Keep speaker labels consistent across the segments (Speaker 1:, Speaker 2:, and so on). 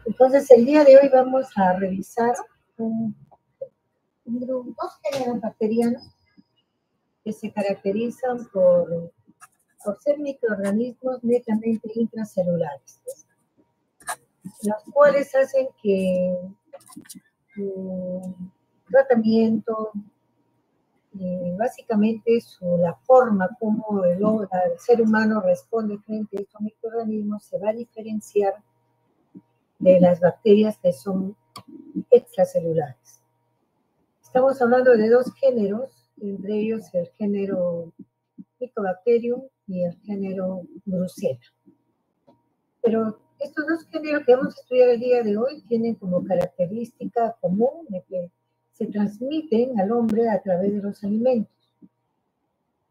Speaker 1: Entonces, el día de hoy vamos a revisar dos géneros bacterianos que se caracterizan por ser microorganismos netamente intracelulares, los cuales hacen que su tratamiento, básicamente la forma como el ser humano responde frente a estos microorganismos se va a diferenciar de las bacterias que son extracelulares. Estamos hablando de dos géneros, entre ellos el género Mycobacterium y el género Brucella. Pero estos dos géneros que vamos a estudiar el día de hoy tienen como característica común de que se transmiten al hombre a través de los alimentos.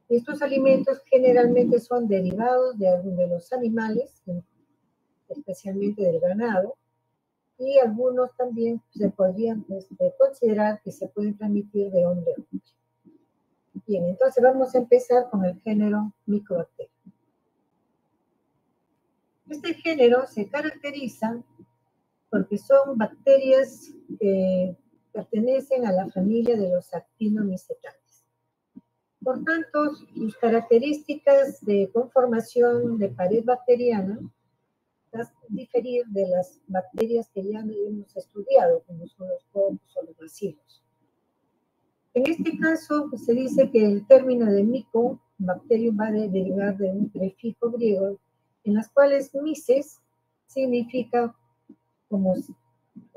Speaker 1: Estos alimentos generalmente son derivados de los animales, especialmente del ganado, y algunos también se podrían considerar que se pueden transmitir de hombre a hombre. Bien, entonces vamos a empezar con el género Mycobacterium. Este género se caracteriza porque son bacterias que pertenecen a la familia de los actinomycetales. Por tanto, sus características de conformación de pared bacteriana diferir de las bacterias que ya hemos estudiado, como son los hongos o los bacilos. En este caso, pues, se dice que el término de mycobacterium va a derivar de un prefijo griego, en las cuales myces significa como un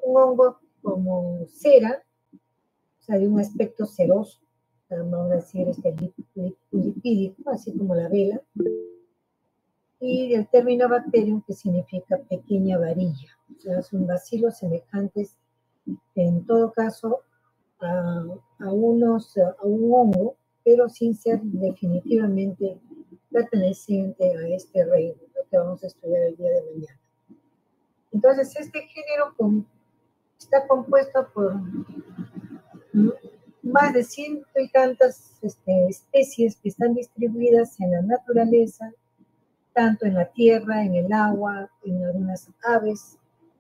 Speaker 1: hongo como cera, o sea, de un aspecto ceroso, vamos a decir lipídico, así como la vela, y el término bacterium, que significa pequeña varilla. O sea, son bacilos semejantes, en todo caso, a un hongo, pero sin ser definitivamente perteneciente a este reino, lo que vamos a estudiar el día de mañana. Entonces, este género está compuesto por más de ciento y tantas especies que están distribuidas en la naturaleza, tanto en la tierra, en el agua, en algunas aves,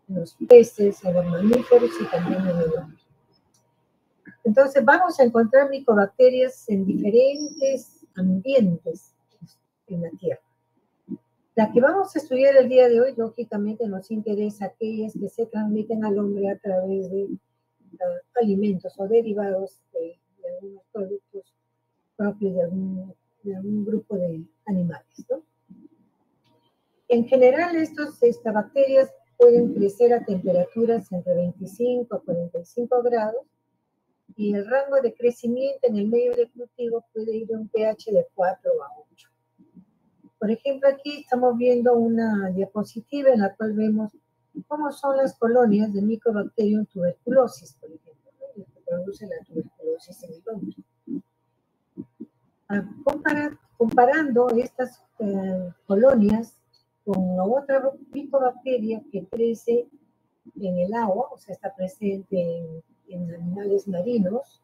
Speaker 1: en los peces, en los mamíferos y también en el hombre. Entonces vamos a encontrar micobacterias en diferentes ambientes en la tierra. La que vamos a estudiar el día de hoy, lógicamente nos interesa aquellas que se transmiten al hombre a través de alimentos o derivados de algunos productos propios de algún grupo de animales, ¿no? En general, estas bacterias pueden crecer a temperaturas entre 25 a 45 grados y el rango de crecimiento en el medio de cultivo puede ir a un pH de 4 a 8. Por ejemplo, aquí estamos viendo una diapositiva en la cual vemos cómo son las colonias de Mycobacterium tuberculosis, por ejemplo, ¿no? Que produce la tuberculosis en el hombre. Comparando estas colonias con otra micobacteria que crece en el agua, o sea, está presente en animales marinos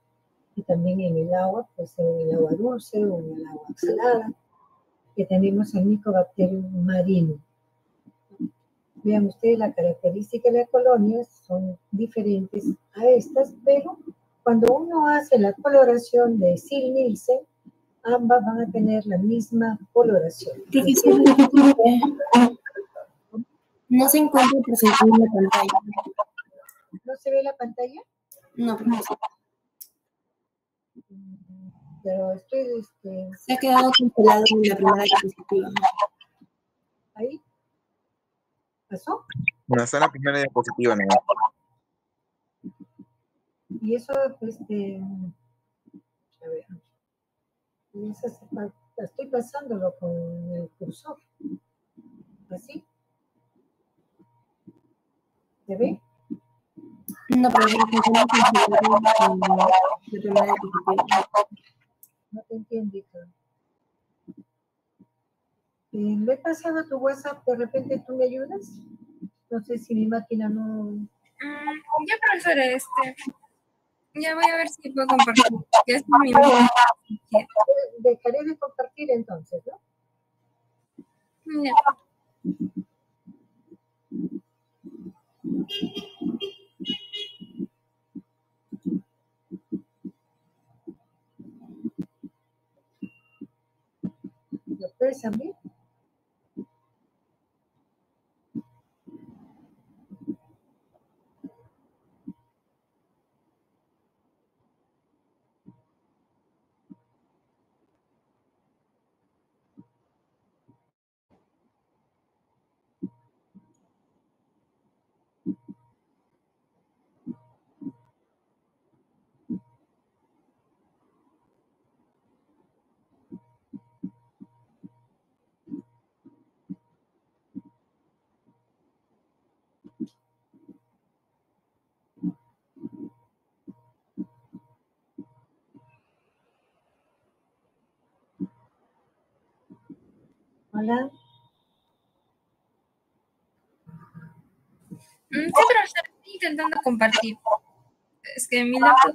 Speaker 1: y también en el agua, pues en el agua dulce o en el agua salada, que tenemos el Mycobacterium marino. Vean ustedes, la característica de las colonias son diferentes a estas, pero cuando uno hace la coloración de Sil-Nielsen, ambas van a tener la misma coloración.
Speaker 2: Profesor, no se encuentra presentando en la pantalla.
Speaker 1: ¿No se ve la pantalla?
Speaker 2: No, profesor.
Speaker 1: Pero estoy...
Speaker 2: Se ha quedado congelado en la primera diapositiva.
Speaker 1: ¿Ahí? ¿Pasó?
Speaker 3: No está en la primera diapositiva, ¿no?
Speaker 1: Y eso, a ver, estoy pasándolo con el cursor. ¿Así? ¿Se ve?
Speaker 2: No, pero se encuentra congelado en la primera diapositiva.
Speaker 1: No te entiendo, hija. ¿Le he pasado a tu WhatsApp? ¿De repente tú me ayudas? No sé si mi máquina no...
Speaker 4: Ya, profesora, ya voy a ver si puedo compartir. Ya es mi
Speaker 1: Dejaré de compartir entonces, ¿no?
Speaker 4: Ya.
Speaker 1: ¿Lo puedes abrir? Hola.
Speaker 4: Sí, profesora, estoy intentando compartir. Es que mi laptop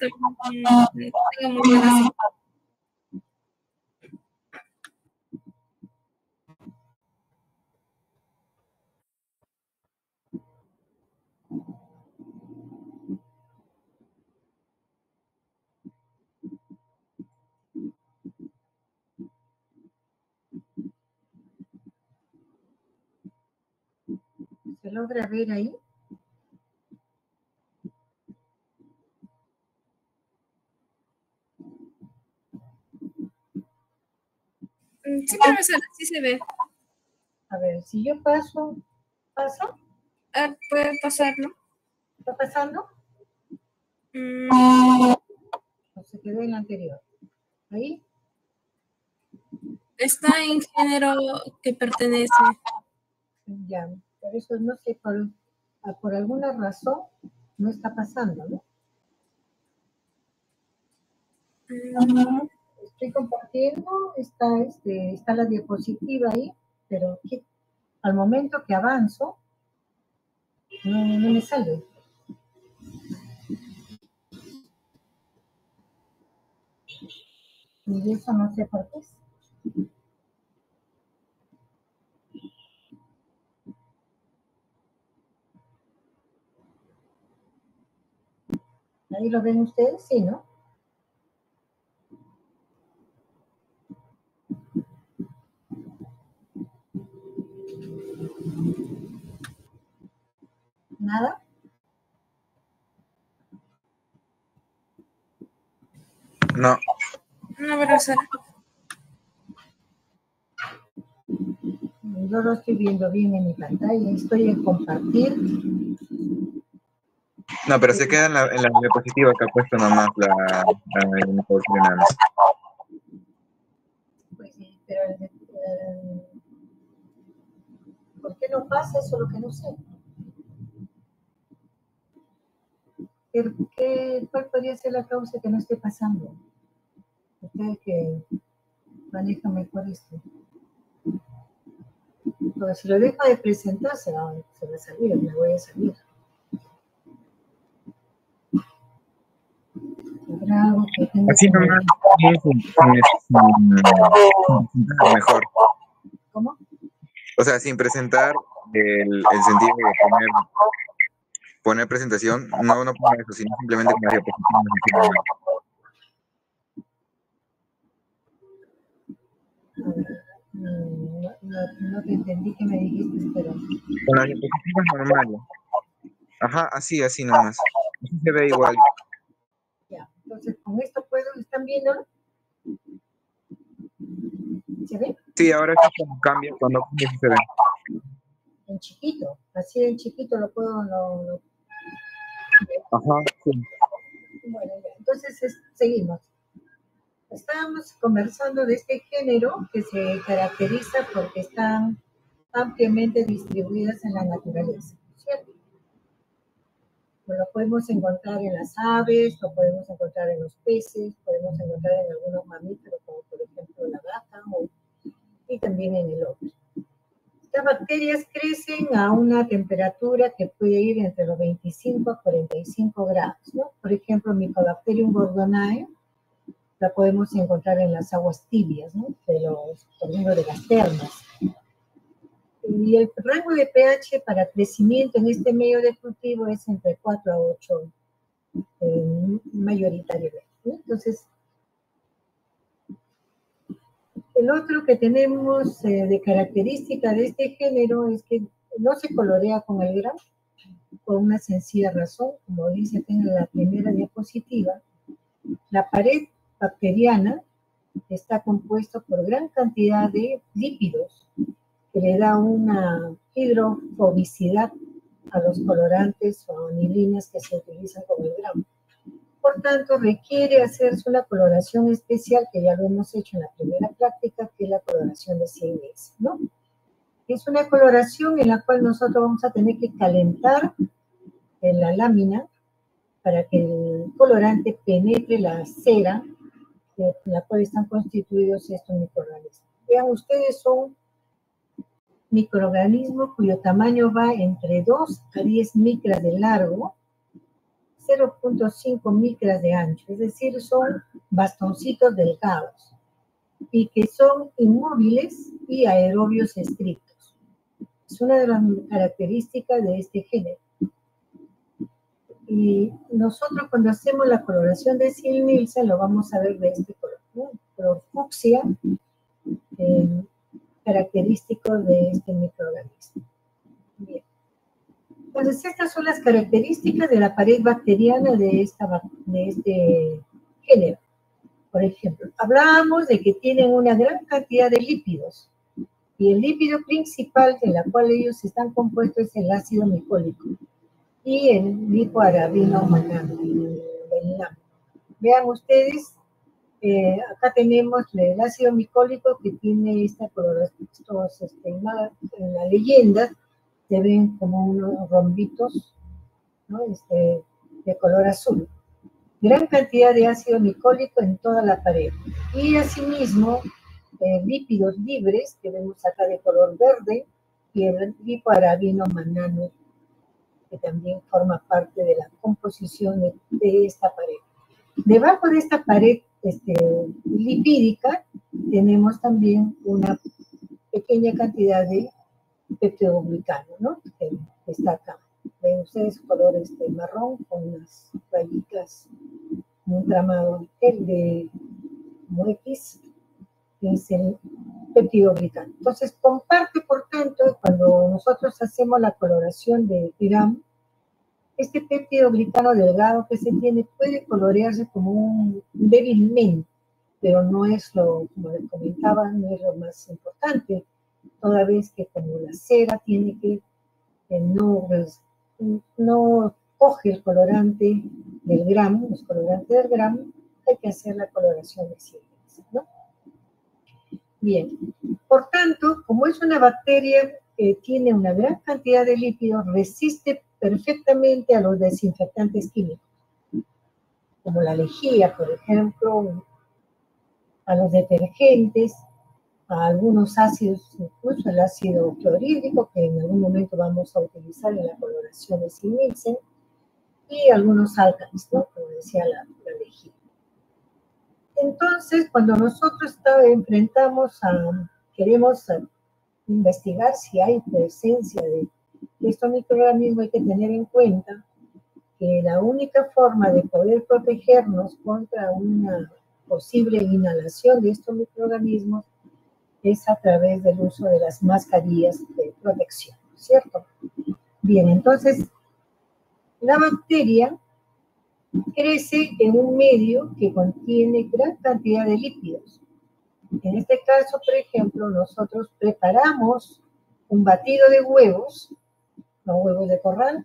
Speaker 4: no tengo muy buena señal.
Speaker 1: ¿Se logra ver ahí?
Speaker 4: Sí, profesora, sí se ve.
Speaker 1: A ver, si yo paso, ¿pasa?
Speaker 4: ¿Puede pasarlo?
Speaker 1: ¿Está pasando?
Speaker 4: Mm,
Speaker 1: ¿O se quedó en la anterior? ¿Ahí?
Speaker 4: Está en género que pertenece.
Speaker 1: Ya, por eso no sé, por alguna razón no está pasando, ¿no? Estoy compartiendo, está la diapositiva ahí, pero al momento que avanzo, no me sale. Y eso no sé por qué es. Ahí lo ven ustedes, sí, ¿no? ¿Nada?
Speaker 3: No.
Speaker 4: No, profesora.
Speaker 1: Yo lo estoy viendo bien en mi pantalla, estoy en compartir.
Speaker 3: No, pero se queda en la diapositiva que ha puesto nomás el micrófono nada más.
Speaker 1: Pues sí, pero ¿por qué no pasa? Eso es lo que no sé. ¿Cuál podría ser la causa que no esté pasando? Ustedes que manejan mejor esto. Porque si lo dejo de presentar, se va a salir, me voy a salir. ¿Habrá algo que tenga
Speaker 3: Así
Speaker 1: que ver?
Speaker 3: nomás, mejor.
Speaker 1: ¿Cómo?
Speaker 3: O sea, sin presentar el sentido de poner presentación, no pongan eso, sino simplemente con la diapositiva.
Speaker 1: No te entendí que me dijiste, pero...
Speaker 3: Con las diapositivas normales. Ajá, así nomás. Así se ve igual.
Speaker 1: Ya, entonces con esto ¿están viendo? ¿Se ve?
Speaker 3: Sí, ahora sí cuando cambia sí se ve.
Speaker 1: En chiquito, así en chiquito lo puedo...
Speaker 3: Ajá, sí.
Speaker 1: Bueno, ya, entonces seguimos. Estábamos conversando de este género que se caracteriza porque están ampliamente distribuidas en la naturaleza, ¿cierto? Pues lo podemos encontrar en las aves, lo podemos encontrar en los peces, podemos encontrar en algunos mamíferos, como por ejemplo la vaca, y también en el hombre. Estas bacterias crecen a una temperatura que puede ir entre los 25 a 45 grados, ¿no? Por ejemplo, Mycobacterium gorgonae la podemos encontrar en las aguas tibias, ¿no? Por ejemplo, de las termas. Y el rango de pH para crecimiento en este medio de cultivo es entre 4 a 8 mayoritariamente, ¿no? Entonces, el otro que tenemos de característica de este género es que no se colorea con el grano, por una sencilla razón, como dice en la primera diapositiva. La pared bacteriana está compuesta por gran cantidad de lípidos que le da una hidrofobicidad a los colorantes o anilinas que se utilizan con el grano. Por tanto, requiere hacerse una coloración especial, que ya lo hemos hecho en la primera práctica, que es la coloración de 100 meses, ¿no? Es una coloración en la cual nosotros vamos a tener que calentar en la lámina para que el colorante penetre la cera en la cual están constituidos estos microorganismos. Vean ustedes, son microorganismos cuyo tamaño va entre 2 a 10 micras de largo, 0.5 micras de ancho, es decir, son bastoncitos delgados y que son inmóviles y aerobios estrictos. Es una de las características de este género. Y nosotros cuando hacemos la coloración de Ziehl-Neelsen lo vamos a ver de este color, ¿no? Color fucsia, característico de este microorganismo. Bien. Entonces, estas son las características de la pared bacteriana de este género. Por ejemplo, hablábamos de que tienen una gran cantidad de lípidos, y el lípido principal en la cual ellos están compuestos es el ácido micólico y el lipoarabino mannano. Vean ustedes, acá tenemos el ácido micólico que tiene esta coloración, en la leyenda se ven como unos rombitos, ¿no? De color azul. Gran cantidad de ácido micólico en toda la pared. Y asimismo, lípidos libres, que vemos acá de color verde, y el lipoarabino mannano, que también forma parte de la composición de esta pared. Debajo de esta pared lipídica tenemos también una pequeña cantidad de peptidoglicano, ¿no? Que está acá. Ven ustedes color marrón con unas rayitas, un tramado de X, que es el peptidoglicano. Entonces, comparte, por tanto, cuando nosotros hacemos la coloración de Gram, este peptidoglicano delgado que se tiene puede colorearse como un débilmente, pero no es como les comentaba, no es lo más importante, toda vez que como la cera tiene que no coge el colorante del gramo, los colorantes del gramo, hay que hacer la coloración de 100 meses, ¿no? Bien, por tanto, como es una bacteria que tiene una gran cantidad de lípidos, resiste perfectamente a los desinfectantes químicos, como la lejía, por ejemplo, a los detergentes, a algunos ácidos, incluso el ácido clorhídrico, que en algún momento vamos a utilizar en la coloración de Ziehl-Neelsen, y algunos álcalis, ¿no? Como decía la lejía. Entonces, cuando nosotros queremos investigar si hay presencia de estos microorganismos, hay que tener en cuenta que la única forma de poder protegernos contra una posible inhalación de estos microorganismos es a través del uso de las mascarillas de protección, ¿cierto? Bien, entonces, la bacteria crece en un medio que contiene gran cantidad de lípidos. En este caso, por ejemplo, nosotros preparamos un batido de huevos, los huevos de corral,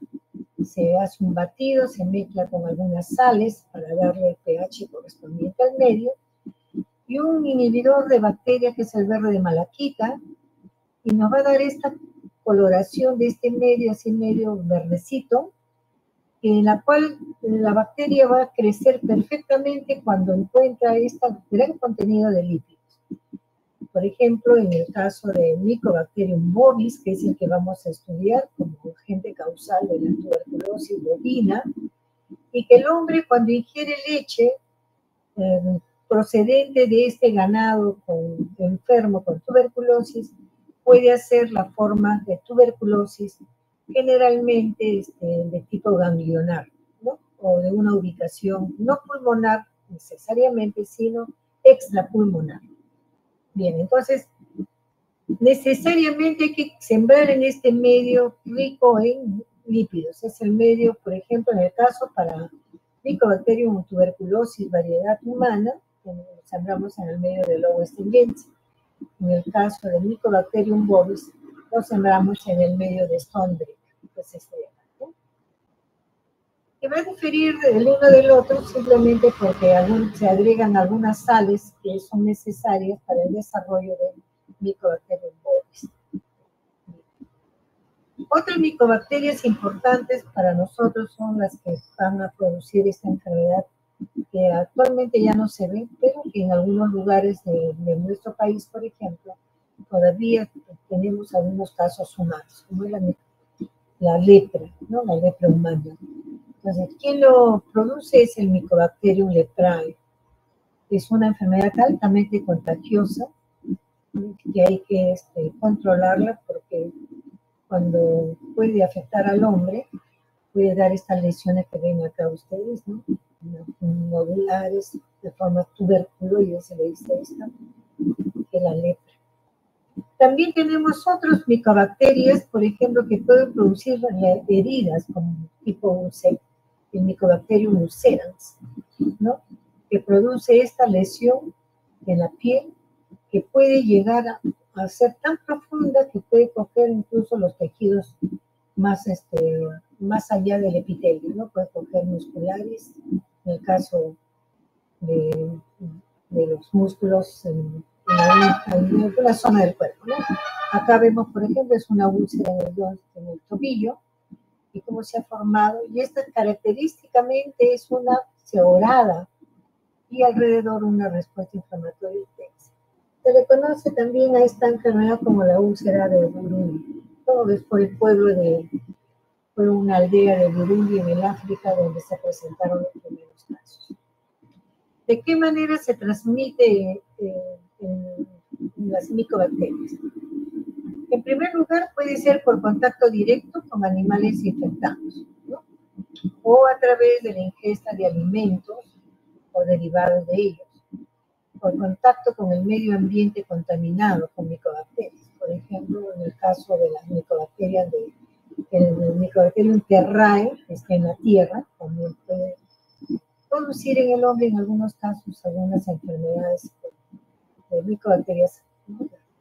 Speaker 1: se hace un batido, se mezcla con algunas sales para darle el pH correspondiente al medio, y un inhibidor de bacterias que es el verde de malaquita, y nos va a dar esta coloración de este medio, así medio verdecito, en la cual la bacteria va a crecer perfectamente cuando encuentra este gran contenido de lípidos. Por ejemplo, en el caso de Mycobacterium bovis, que es el que vamos a estudiar como agente causal de la tuberculosis bovina, y que el hombre cuando ingiere leche procedente de este ganado enfermo con tuberculosis, puede hacer la forma de tuberculosis, generalmente de tipo ganglionar, ¿no? O de una ubicación no pulmonar necesariamente, sino extrapulmonar. Bien, entonces, necesariamente hay que sembrar en este medio rico en lípidos. Es el medio, por ejemplo, en el caso para Mycobacterium tuberculosis, variedad humana, que lo sembramos en el medio del lobo extendiente. En el caso de Mycobacterium bovis, lo sembramos en el medio de Stonebridge, pues ¿no? Que va a diferir el uno del otro simplemente porque se agregan algunas sales que son necesarias para el desarrollo de Mycobacterium bovis. Otras micobacterias importantes para nosotros son las que van a producir esta enfermedad que actualmente ya no se ve, pero que en algunos lugares de nuestro país, por ejemplo, todavía tenemos algunos casos humanos, como la lepra, ¿no? La lepra humana. Entonces, ¿quién lo produce? Es el Mycobacterium leprae. Es una enfermedad altamente contagiosa que hay que controlarla porque cuando puede afectar al hombre, puede dar estas lesiones que ven acá ustedes, ¿no? Nodulares, de forma tuberculoide se le dice esta, que es la lepra. También tenemos otros micobacterias, por ejemplo, que pueden producir heridas, como tipo úlcera, el Mycobacterium ulcerans, ¿no? Que produce esta lesión en la piel que puede llegar a ser tan profunda que puede coger incluso los tejidos más allá del epitelio, ¿no? Puede coger musculares, en el caso de los músculos en la zona del cuerpo, ¿no? Acá vemos, por ejemplo, es una úlcera en el tobillo, y cómo se ha formado, y esta característicamente es una ceorada y alrededor una respuesta inflamatoria intensa. Se le conoce también a esta enfermedad como la úlcera de Burundi. Todo es por el fue una aldea de Burundi en el África donde se presentaron los primeros casos. ¿De qué manera se transmite en las micobacterias? En primer lugar, puede ser por contacto directo con animales infectados, ¿no? O a través de la ingesta de alimentos o derivados de ellos, por contacto con el medio ambiente contaminado con micobacterias. Por ejemplo, en el caso de las micobacterias el Mycobacterium terrae, que está en la tierra, también puede producir en el hombre en algunos casos algunas enfermedades de micobacterias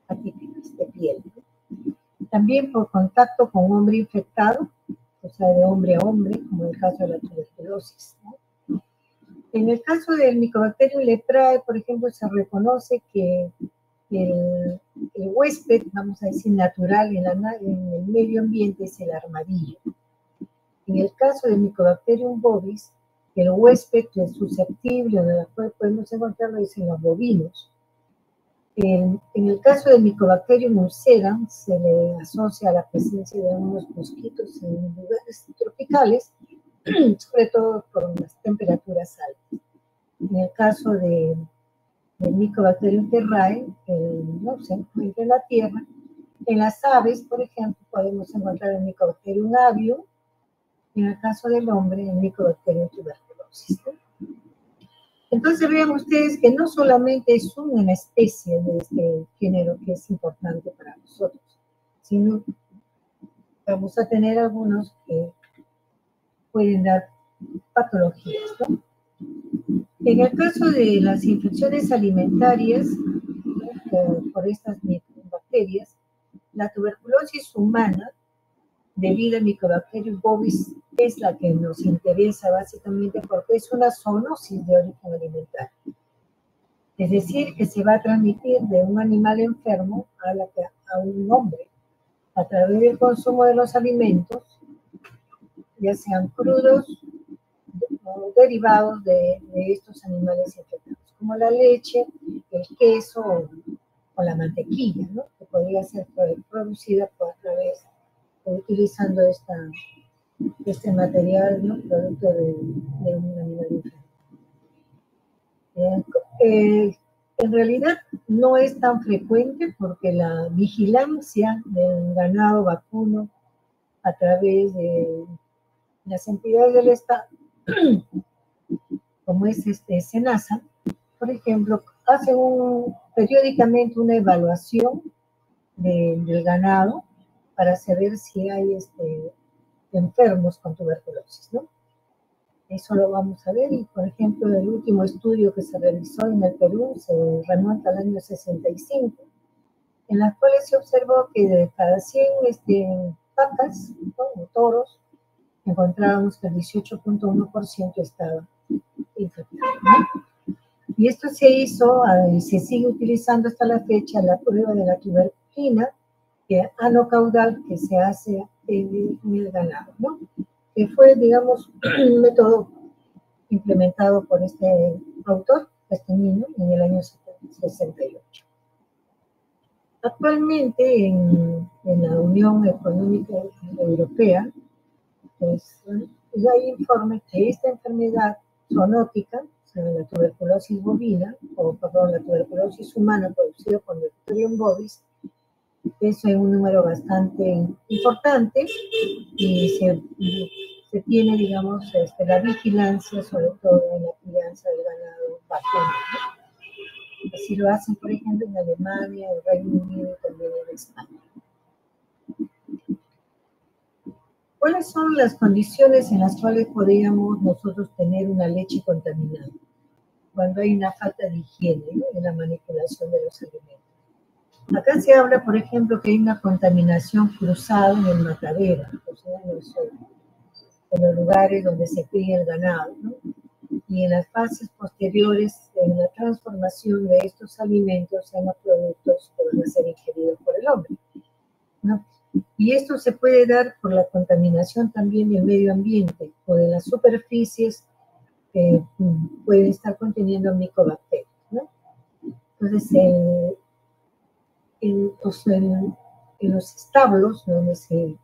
Speaker 1: atípicas de piel. También por contacto con hombre infectado, o sea, de hombre a hombre, como en el caso de la tuberculosis, ¿no? En el caso del Mycobacterium leprae, por ejemplo, se reconoce que el huésped, vamos a decir, natural en el medio ambiente es el armadillo. En el caso del Mycobacterium bovis, el huésped que es susceptible, donde la cual podemos encontrarlo, es en los bovinos. En el caso del Mycobacterium ulcerans, se le asocia a la presencia de unos mosquitos en lugares tropicales, sobre todo por las temperaturas altas. En el caso del Mycobacterium terrae, no se encuentra en la tierra. En las aves, por ejemplo, podemos encontrar el Mycobacterium avium. En el caso del hombre, el Mycobacterium tuberculosis, ¿no? Entonces vean ustedes que no solamente es una especie de este género que es importante para nosotros, sino vamos a tener algunos que pueden dar patologías, ¿no? En el caso de las infecciones alimentarias, ¿no? por estas bacterias, la tuberculosis humana, debido al Mycobacterium bovis, es la que nos interesa básicamente porque es una zoonosis de origen alimentario. Es decir, que se va a transmitir de un animal enfermo a un hombre a través del consumo de los alimentos, ya sean crudos o derivados de estos animales infectados, como la leche, el queso o la mantequilla, ¿no? Que podría ser producida a través utilizando este material, ¿no? Producto de un animal enfermo. En realidad, no es tan frecuente porque la vigilancia del ganado vacuno a través de las entidades del Estado, como es SENASA, por ejemplo, hace periódicamente una evaluación del ganado para saber si hay enfermos con tuberculosis, ¿no? Eso lo vamos a ver, y por ejemplo, el último estudio que se realizó en el Perú se remonta al año 65, en las cuales se observó que de cada 100 vacas, ¿no?, o toros, encontrábamos que el 18.1% estaba infectado, ¿no? Y esto se hizo y se sigue utilizando hasta la fecha la prueba de la tuberculina anocaudal que se hace en el ganado, ¿no? Que fue, digamos, un método implementado por este autor, este niño, en el año 68. Actualmente en la Unión Económica Europea, pues ya hay informes que esta enfermedad zoonótica, o sea, la tuberculosis bovina, la tuberculosis humana producida por Bacterium bovis, es un número bastante importante y se tiene, digamos, la vigilancia, sobre todo en la crianza del ganado vacuno, ¿no? Así lo hacen, por ejemplo, en Alemania, en Reino Unido y también en España. ¿Cuáles son las condiciones en las cuales podríamos nosotros tener una leche contaminada? Cuando hay una falta de higiene, ¿no?, en la manipulación de los alimentos. Acá se habla, por ejemplo, que hay una contaminación cruzada en el matadero, o sea, en los lugares donde se cría el ganado, ¿no? Y en las fases posteriores, en la transformación de estos alimentos en los productos que van a ser ingeridos por el hombre, ¿no? Y esto se puede dar por la contaminación también del medio ambiente o de las superficies que pueden estar conteniendo micobacterias, ¿no? Entonces, en los establos donde se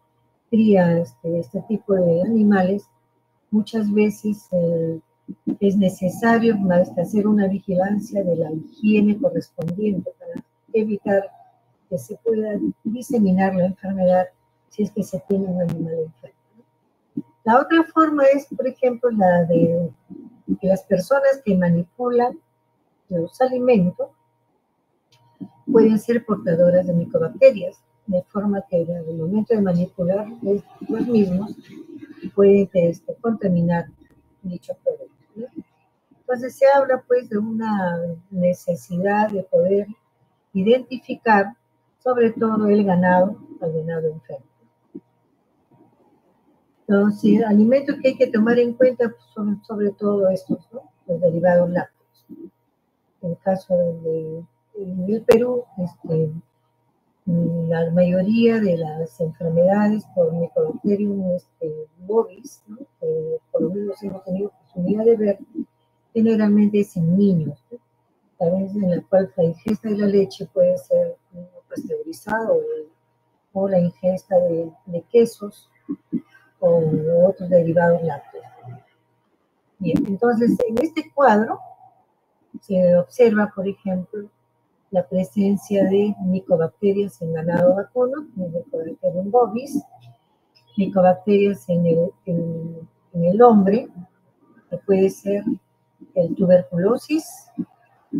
Speaker 1: cría este tipo de animales, muchas veces es necesario hacer una vigilancia de la higiene correspondiente para evitar que se pueda diseminar la enfermedad si es que se tiene un animal enfermo. La otra forma es, por ejemplo, la de que las personas que manipulan los alimentos pueden ser portadoras de micobacterias, de forma que en el momento de manipular los mismos pueden contaminar dicho producto, ¿no? Entonces se habla pues de una necesidad de poder identificar sobre todo el ganado enfermo. Entonces, alimentos que hay que tomar en cuenta son sobre todo estos, ¿no?, los derivados lácteos. En el caso del Perú, la mayoría de las enfermedades por Mycobacterium bovis, ¿no?, que por lo menos hemos tenido oportunidad de ver, generalmente es en niños, ¿no?, a veces en la cual la ingesta de la leche puede ser pasteurizada o la ingesta de quesos o otros derivados lácteos. Bien, entonces en este cuadro se observa, por ejemplo, la presencia de micobacterias en ganado vacuno, Mycobacterium bovis, micobacterias en el hombre, que puede ser el tuberculosis,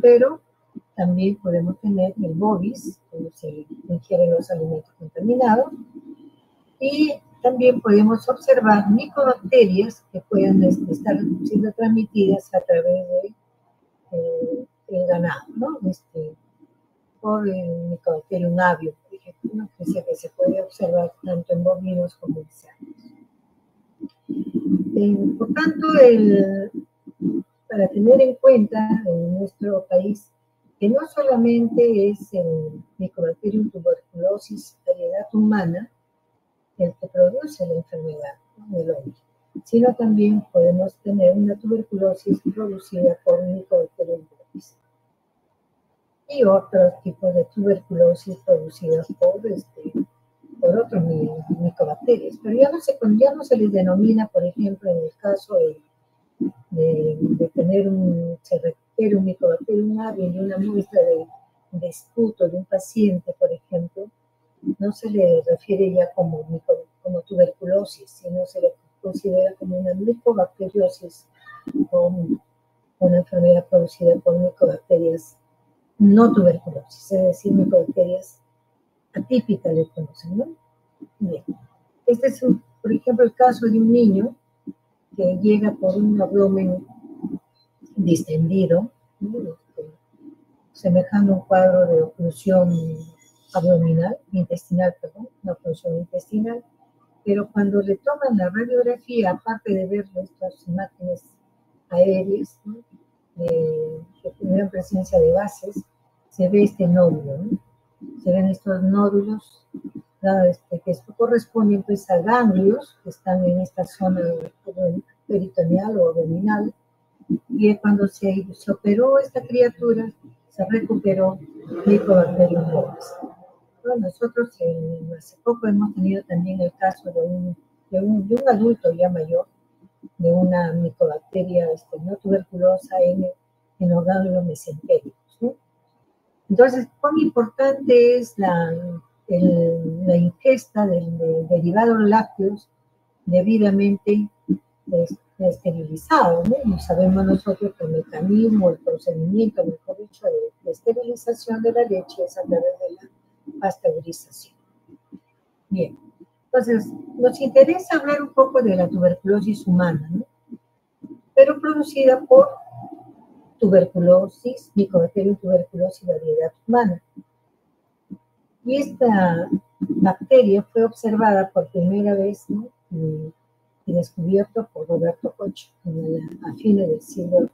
Speaker 1: pero también podemos tener el bovis, cuando se ingieren los alimentos contaminados, y también podemos observar micobacterias que pueden estar siendo transmitidas a través del ganado, ¿no? Por el Mycobacterium avium, por ejemplo, ¿no?, que se puede observar tanto en bovinos como en cerdos. Por tanto, para tener en cuenta en nuestro país que no solamente es el Mycobacterium tuberculosis variedad humana el que produce la enfermedad, ¿no?, del hombre, sino también podemos tener una tuberculosis producida por Mycobacterium bovis y otros tipos de tuberculosis producidas por otros micobacterias, pero ya no se les denomina, por ejemplo, en el caso de tener se requiere un Mycobacterium avium de una muestra de de esputo de un paciente, por ejemplo, no se le refiere ya como tuberculosis, sino se le considera como una micobacteriosis o una enfermedad producida por micobacterias no tuberculosis, es decir, micobacterias atípicas le conocen, ¿no? Bien. Este es, por ejemplo, el caso de un niño que llega por un abdomen distendido, ¿no? Semejando un cuadro de oclusión intestinal, una oclusión intestinal, pero cuando le toman la radiografía, aparte de ver estas imágenes aéreas, ¿no? Que tuvieron presencia de gases, se ve este nódulo, ¿no? Se ven estos nódulos que corresponden pues a ganglios que están en esta zona peritoneal o abdominal, y cuando se operó esta criatura, se recuperó Mycobacterium bovis. Bueno, nosotros hace poco hemos tenido también el caso de un adulto ya mayor, de una micobacteria no tuberculosa en los ganglios mesentéricos, ¿no? Entonces, cuán importante es la ingesta de derivados lácteos debidamente esterilizados, ¿no? Y sabemos nosotros que el mecanismo, el procedimiento, mejor dicho, de esterilización de la leche es a través de la pasteurización. Bien, entonces, nos interesa hablar un poco de la tuberculosis humana, ¿no? Pero producida por tuberculosis, Mycobacterium tuberculosis variedad humana. Y esta bacteria fue observada por primera vez, ¿no? y descubierto por Roberto Koch a fines del siglo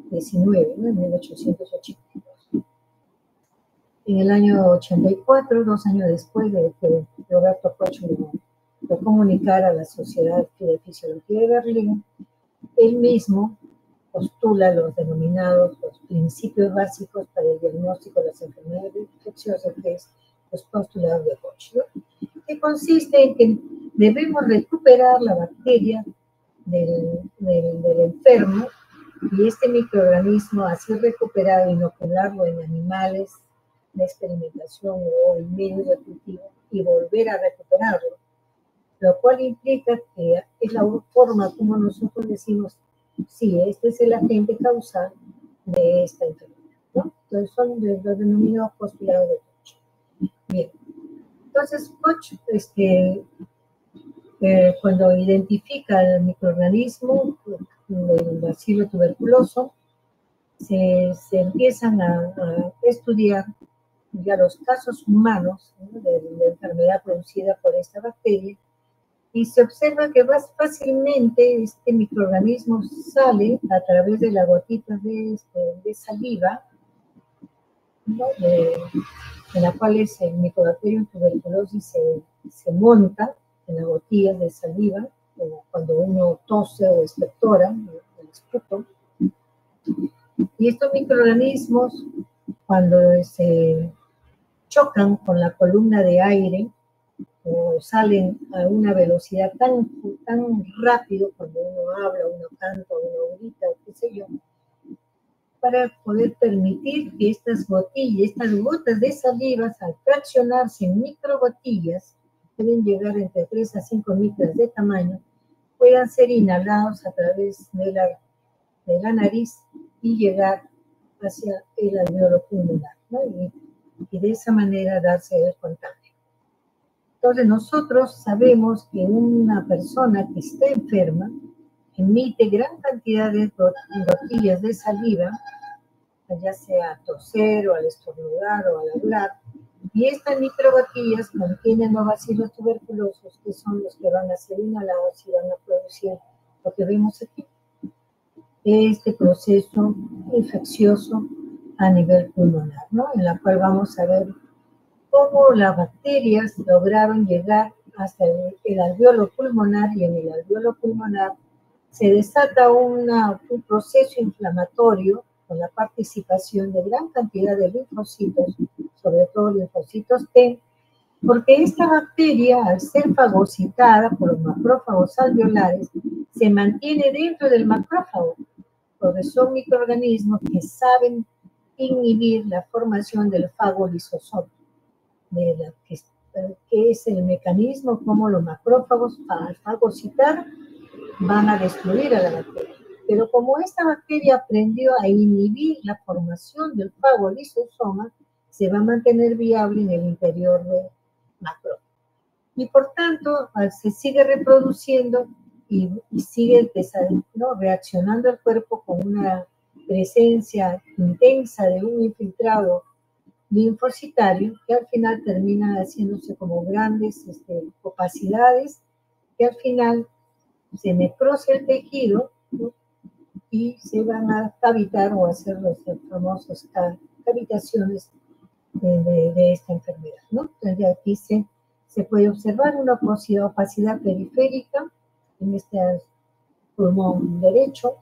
Speaker 1: XIX, ¿no? En 1882. En el año 84, 2 años después de que Roberto Koch lo comunicara a la Sociedad de Fisiología de Berlín, él mismo postula los denominados los principios básicos para el diagnóstico de las enfermedades infecciosas, que es los postulados de Koch, ¿no? Que consiste en que debemos recuperar la bacteria del enfermo y este microorganismo así recuperado, inocularlo en animales de experimentación o en medios de cultivo y volver a recuperarlo, lo cual implica que es la forma como nosotros decimos, sí, este es el agente causal de esta enfermedad, ¿no? Entonces son los denominados postulados de Koch. Bien, entonces Koch, cuando identifica el microorganismo del bacilo tuberculoso, se empiezan a estudiar ya los casos humanos, ¿no? de la enfermedad producida por esta bacteria, y se observa que más fácilmente este microorganismo sale a través de las gotitas de saliva, ¿no? En la cual el Mycobacterium tuberculosis se monta en las gotillas de saliva, cuando uno tose o expectora, el esputo. Y estos microorganismos, cuando se chocan con la columna de aire, o salen a una velocidad tan rápido cuando uno habla, uno canta, uno grita, o qué sé yo, para poder permitir que estas gotillas, estas gotas de saliva, al fraccionarse en microgotillas, pueden llegar entre 3 a 5 micras de tamaño, puedan ser inhalados a través de la nariz y llegar hacia el alveolo pulmonar, ¿no? Y de esa manera darse el contagio. Entonces nosotros sabemos que una persona que está enferma emite gran cantidad de gotillas de saliva, ya sea al toser o al estornudar o al hablar, y estas microgotillas contienen los bacilos tuberculosos, que son los que van a ser inhalados y van a producir lo que vemos aquí, este proceso infeccioso a nivel pulmonar, ¿no? En la cual vamos a ver cómo las bacterias lograron llegar hasta el alveolo pulmonar, y en el alveolo pulmonar se desata un proceso inflamatorio con la participación de gran cantidad de linfocitos, sobre todo linfocitos T, porque esta bacteria, al ser fagocitada por los macrófagos alveolares, se mantiene dentro del macrófago, porque son microorganismos que saben inhibir la formación del fagolisosoma, que es el mecanismo como los macrófagos, al fagocitar, van a destruir a la bacteria. Pero como esta bacteria aprendió a inhibir la formación del fagolisosoma, se va a mantener viable en el interior del macrófago. Y por tanto, se sigue reproduciendo y sigue reaccionando el cuerpo con una presencia intensa de un infiltrado linfocitario que al final termina haciéndose como grandes opacidades que al final se necrosa el tejido, ¿no? Y se van a cavitar o hacer los famosos cavitaciones de esta enfermedad, ¿no? Entonces aquí se puede observar una opacidad periférica en este pulmón derecho,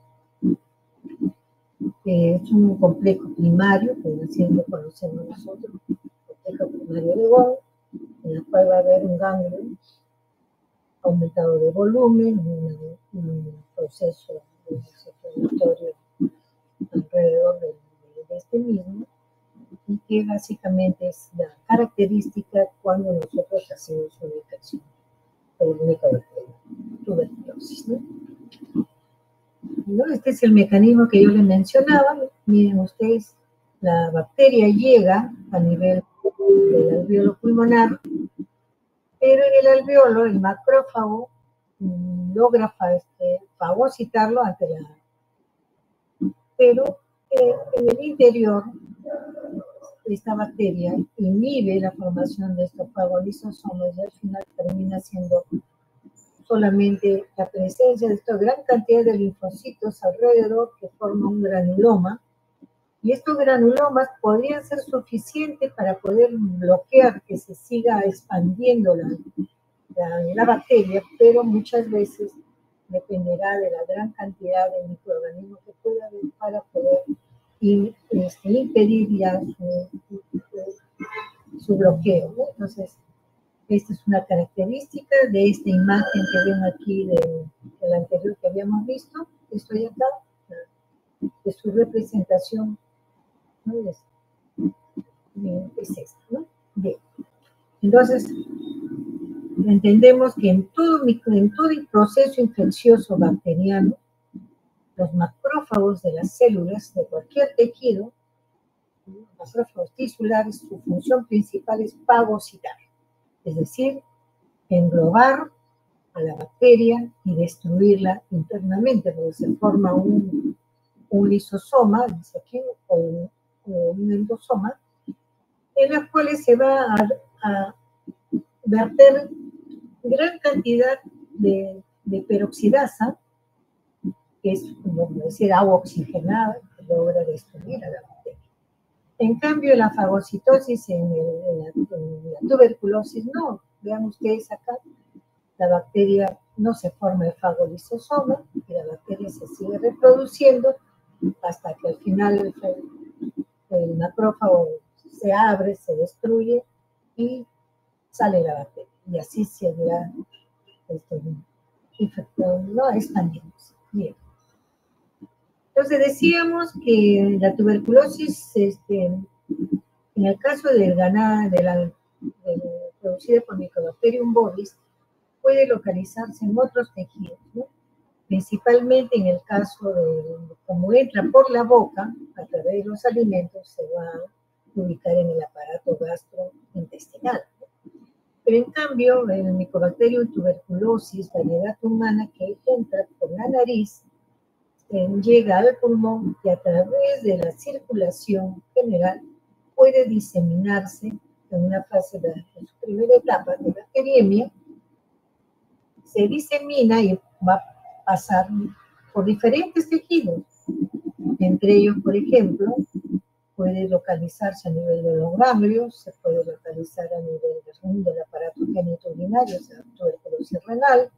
Speaker 1: que es un complejo primario, que así lo conocemos nosotros, complejo primario de Bone, en el cual va a haber un ganglio aumentado de volumen, un proceso inflamatorio alrededor de este mismo, y que básicamente es la característica cuando nosotros hacemos una infección por tuberculosis, ¿no? ¿No? Este es el mecanismo que yo les mencionaba. Miren ustedes, la bacteria llega a nivel del alveolo pulmonar, pero en el alveolo el macrófago logra fagocitarlo ante pero en el interior esta bacteria inhibe la formación de estos fagolisosomas y al final termina siendo solamente la presencia de esta gran cantidad de linfocitos alrededor que forma un granuloma, y estos granulomas podrían ser suficientes para poder bloquear que se siga expandiendo la bacteria, pero muchas veces dependerá de la gran cantidad de microorganismos que pueda haber para poder impedir ya su bloqueo, ¿no? Entonces, esta es una característica de esta imagen que ven aquí del anterior que habíamos visto. Estoy acá, de su representación, ¿no? Es esta, ¿no? Bien. Entonces, entendemos que en todo el proceso infeccioso bacteriano, los macrófagos de las células de cualquier tejido, los macrófagos tisulares, su función principal es fagocitar, es decir, englobar a la bacteria y destruirla internamente, porque se forma un lisosoma, dice aquí, o un endosoma, en las cuales se va a verter gran cantidad de peroxidasa, que es, como decir, agua oxigenada, que logra destruir a la bacteria. En cambio, la fagocitosis en la tuberculosis no. Vean ustedes acá, la bacteria no se forma el fagolisosoma y la bacteria se sigue reproduciendo hasta que al final el macrófago se abre, se destruye y sale la bacteria. Y así seguirá no expandiéndose. Bien. Entonces decíamos que la tuberculosis, en el caso del producida por Mycobacterium bovis, puede localizarse en otros tejidos, ¿no? Principalmente en el caso de, como entra por la boca, a través de los alimentos, se va a ubicar en el aparato gastrointestinal. Pero en cambio, el Mycobacterium tuberculosis, variedad humana, que entra por la nariz, llega al pulmón y a través de la circulación general puede diseminarse en una fase de su primera etapa de bacteriemia, se disemina y va a pasar por diferentes tejidos. Entre ellos, por ejemplo, puede localizarse a nivel de los ganglios, se puede localizar a nivel del aparato genitourinario, o sea, tuberculosis renal,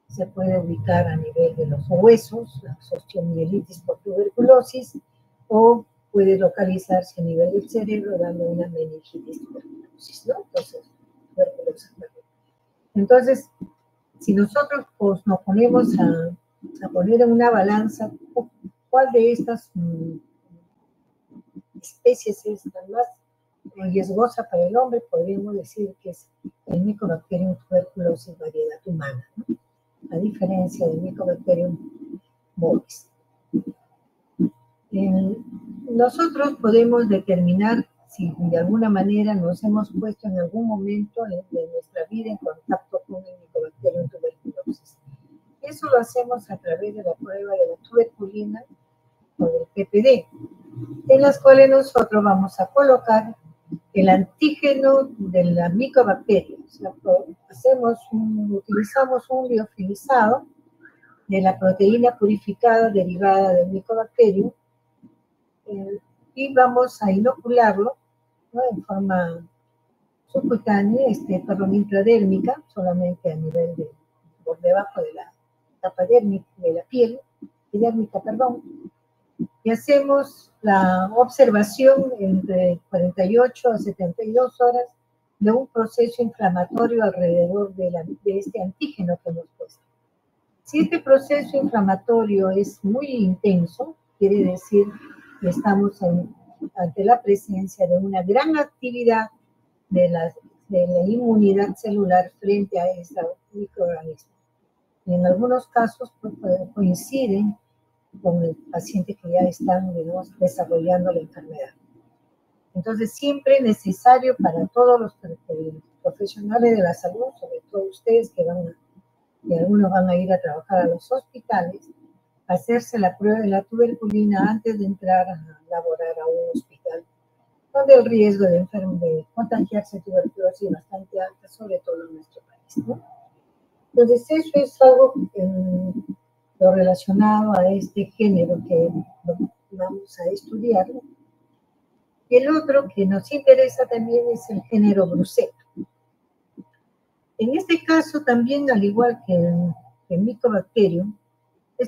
Speaker 1: se puede ubicar a nivel de los huesos, la osteomielitis por tuberculosis, o puede localizarse a nivel del cerebro dando una meningitis tuberculosis, ¿no? Entonces, tuberculosis. Entonces, si nosotros pues, nos ponemos a poner en una balanza, ¿cuál de estas especies es la más riesgosa para el hombre, podríamos decir que es el Mycobacterium tuberculosis variedad humana, ¿no? A diferencia del Mycobacterium bovis. Nosotros podemos determinar si de alguna manera nos hemos puesto en algún momento de nuestra vida en contacto con el Mycobacterium tuberculosis. Eso lo hacemos a través de la prueba de la tuberculina o del PPD, en las cuales nosotros vamos a colocar el antígeno de la micobacteria. O sea, utilizamos un liofilizado de la proteína purificada derivada del Mycobacterium y vamos a inocularlo, ¿no?, en forma subcutánea, intradérmica, solamente a nivel por debajo de la capa dérmica, de la piel, epidérmica, perdón, y hacemos la observación entre 48 a 72 horas de un proceso inflamatorio alrededor de este antígeno que hemos puesto. Si este proceso inflamatorio es muy intenso, quiere decir que estamos ante la presencia de una gran actividad de la inmunidad celular frente a este microorganismo. Y en algunos casos coinciden con el paciente que ya están, digamos, desarrollando la enfermedad. Entonces, siempre es necesario para todos los profesionales de la salud, sobre todo ustedes que algunos van a ir a trabajar a los hospitales, hacerse la prueba de la tuberculina antes de entrar a laborar a un hospital, donde el riesgo de contagiarse de tuberculosis es bastante alto, sobre todo en nuestro país, ¿no? Entonces, eso es algo lo relacionado a este género que vamos a estudiar. Y el otro que nos interesa también es el género Brucella. En este caso también, al igual que el Mycobacterium,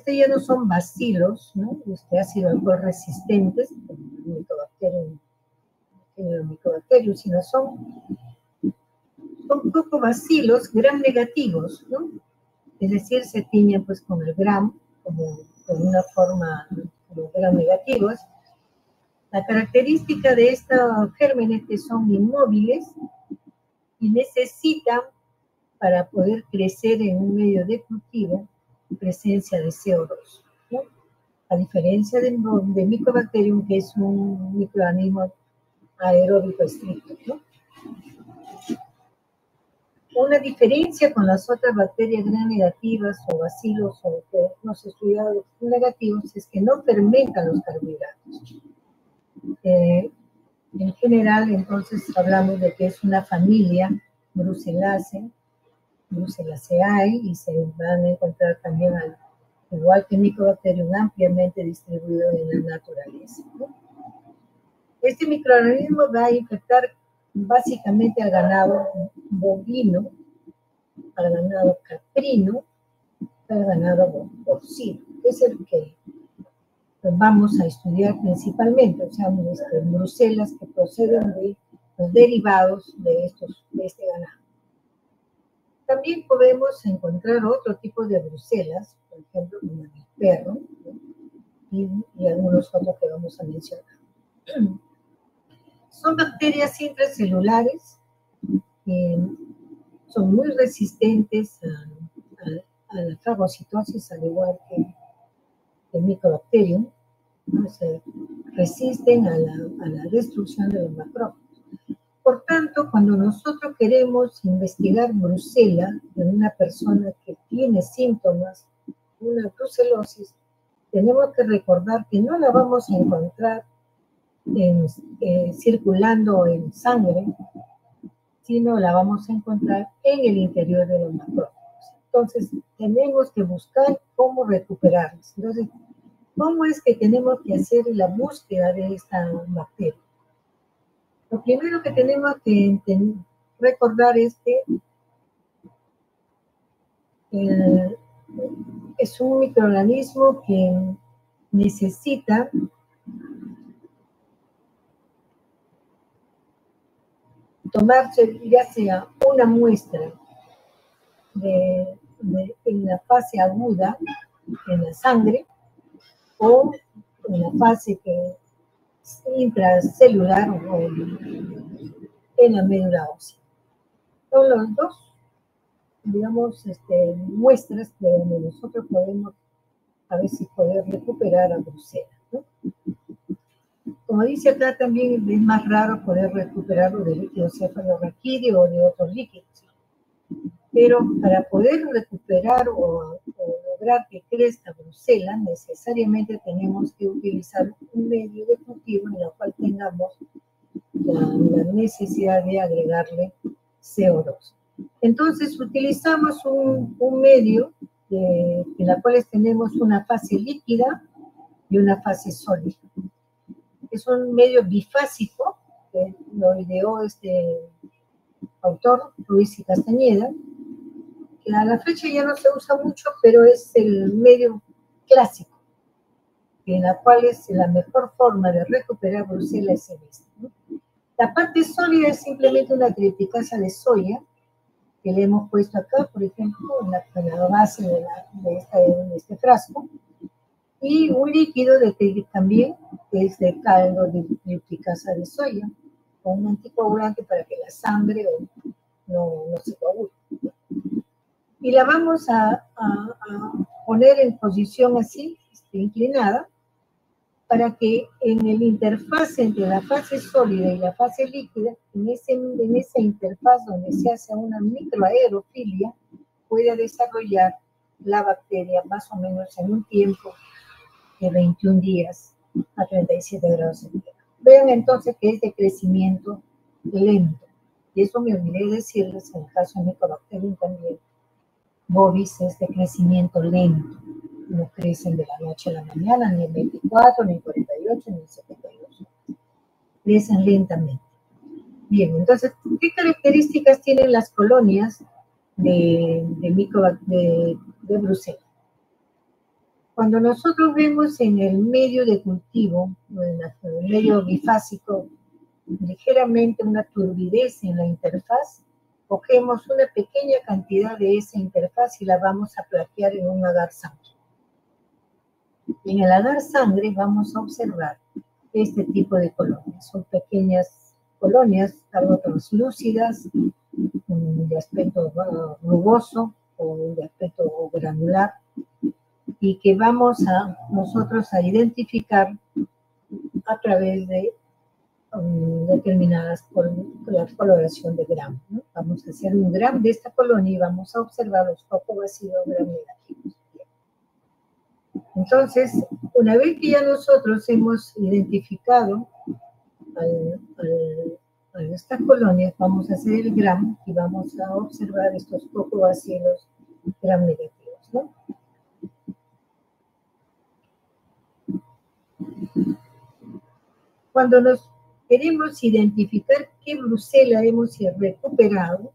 Speaker 1: ya no son bacilos, ¿no?, ácido alcohol resistentes, el Mycobacterium, sino son poco bacilos gram negativos, ¿no? Es decir, se tiñen pues con el gram, como una forma como gram negativos. La característica de estos gérmenes que son inmóviles y necesitan, para poder crecer en un medio de cultivo, presencia de CO2, ¿no? A diferencia de Mycobacterium, que es un microorganismo aeróbico estricto, ¿no? Una diferencia con las otras bacterias gram negativas o bacilos o que hemos estudiado negativos es que no fermentan los carbohidratos. En general, entonces, hablamos de que es una familia Brucelaceae, y se van a encontrar también, igual que Mycobacterium, ampliamente distribuido en la naturaleza, ¿no? Este microorganismo va a infectar básicamente al ganado bovino, al ganado caprino, al ganado porcino, que es el que vamos a estudiar principalmente, o sea, brucelas que proceden de los derivados de este ganado. También podemos encontrar otro tipo de brucelas, por ejemplo, como el perro, ¿no?, y algunos otros que vamos a mencionar. Son bacterias intracelulares que son muy resistentes a la fagocitosis, al igual que el Mycobacterium, ¿no? Se resisten a la destrucción de los macrófagos. Por tanto, cuando nosotros queremos investigar brucela en una persona que tiene síntomas de una brucelosis, tenemos que recordar que no la vamos a encontrar circulando en sangre, sino la vamos a encontrar en el interior de los macrófagos. Entonces, tenemos que buscar cómo recuperarlos. Entonces, ¿cómo es que tenemos que hacer la búsqueda de esta bacteria? Lo primero que tenemos que recordar es que es un microorganismo que necesita tomarse ya sea una muestra en la fase aguda, en la sangre, o en la fase que intracelular o en la médula ósea. Son los dos, digamos, muestras de donde nosotros podemos a ver si poder recuperar a Bruselas, ¿no? Como dice acá, también es más raro poder recuperarlo de líquido cefalorraquídeo o de otros líquidos. Pero para poder recuperar o lograr que crezca Bruselas, necesariamente tenemos que utilizar un medio de cultivo en el cual tengamos la necesidad de agregarle CO2. Entonces utilizamos un medio en la cual tenemos una fase líquida y una fase sólida. Es un medio bifásico, que lo ideó este autor, Ruiz y Castañeda, que a la fecha ya no se usa mucho, pero es el medio clásico, en la cual es la mejor forma de recuperar Bruselas es esta, ¿no? La parte sólida es simplemente una triticasa de soya, que le hemos puesto acá, por ejemplo, en la base de este frasco, y un líquido también que es de caldo de triticasa de soya, con un anticoagulante para que la sangre no se coagule. Y la vamos a poner en posición así, inclinada, para que en el interfaz entre la fase sólida y la fase líquida, en esa interfaz donde se hace una microaerofilia, pueda desarrollar la bacteria más o menos en un tiempo de 21 días a 37 grados centígrados. Vean entonces que es de crecimiento lento. Y eso me olvidé decirles en el caso de Mycobacterium también. Bovis es de crecimiento lento. No crecen de la noche a la mañana, ni en 24, ni en 48, ni en 72. Crecen lentamente. Bien, entonces, ¿qué características tienen las colonias de Bruselas? Cuando nosotros vemos en el medio de cultivo, en el medio bifásico, ligeramente una turbidez en la interfaz, cogemos una pequeña cantidad de esa interfaz y la vamos a plaquear en un agar sangre. En el agar sangre vamos a observar este tipo de colonias. Son pequeñas colonias, algo translúcidas, de aspecto rugoso o de aspecto granular, y que vamos nosotros a identificar a través de determinadas por la coloración de Gram, ¿no? Vamos a hacer un Gram de esta colonia y vamos a observar los focobacilos Gram negativos. Entonces, una vez que ya nosotros hemos identificado a estas colonias, vamos a hacer el Gram y vamos a observar estos focobacilos Gram negativos, ¿no? Cuando nos queremos identificar qué Brucela hemos recuperado,